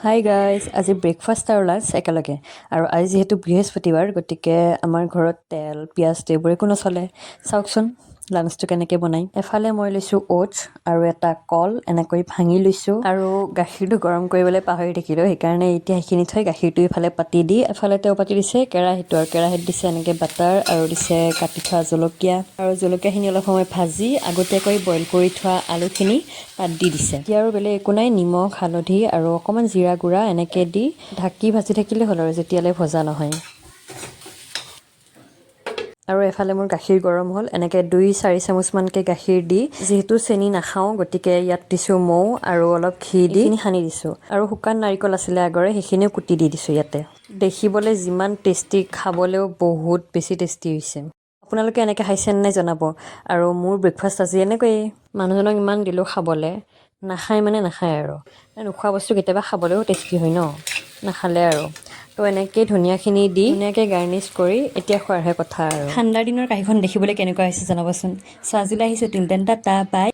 Hi guys, আজি breakfast আৰু lunch একেলগে। আৰু আজি যিহেতু বৃহস্পতিবাৰ, গতিকে আমাৰ ঘৰত তেল পিঁয়াজ এইবোৰ একো নচলে। চাওকচোন লাঞ্চটো কেনেকৈ বনাই। এফালে মই লৈছোঁ অ'টছ আৰু এটা কল এনেকৈ ভাঙি লৈছোঁ, আৰু গাখীৰটো গৰম কৰিবলৈ পাহৰি থাকিলোঁ, সেইকাৰণে এতিয়া সেইখিনি থৈ গাখীৰটো ইফালে পাতি দি এফালে তেওঁ পাতি দিছে কেৰাহীটো, আৰু কেৰাহীত দিছে এনেকৈ বাটাৰ আৰু দিছে কাটি থোৱা জলকীয়া, আৰু জলকীয়াখিনি অলপ সময় ভাজি আগতীয়াকৈ বইল কৰি থোৱা আলুখিনি তাত দি দিছে। এতিয়া আৰু বেলেগ একো নাই, নিমখ হালধি আৰু অকণমান জিৰা গুড়া এনেকৈ দি ঢাকি ভাজি থাকিলে হ'ল আৰু যেতিয়ালৈ ভজা নহয়। আৰু এফালে মোৰ গাখীৰ গৰম হ'ল, এনেকৈ 2-4 চামুচমানকৈ গাখীৰ দি, যিহেতু চেনি নাখাওঁ গতিকে ইয়াত দিছোঁ মৌ আৰু অলপ ঘি দি সানি দিছোঁ, আৰু শুকান নাৰিকল আছিলে আগৰে সেইখিনিও কুটি দি দিছোঁ ইয়াতে। দেখিবলৈ যিমান টেষ্টি, খাবলৈও বহুত বেছি টেষ্টি হৈছে। আপোনালোকে এনেকৈ খাইছে নাই জনাব। আৰু মোৰ ব্ৰেকফাষ্ট আজি এনেকৈয়ে। মানুহজনক ইমান দিলোঁ খাবলৈ, নাখায় মানে নাখায় আৰু। নোখোৱা বস্তু কেতিয়াবা খাবলৈও টেষ্টি হয় ন, নাখালে আৰু। তো এনেকৈ ধনিয়াখিনি দি ধুনীয়াকৈ গাৰ্নিছ কৰি এতিয়া খোৱাৰহে কথা আৰু। ঠাণ্ডাৰ দিনৰ কাঁহীখন দেখিবলৈ কেনেকুৱা হৈছে জনাবচোন। চ' আজিলৈ আহিছোঁ, টিল দেন টাটা বাই।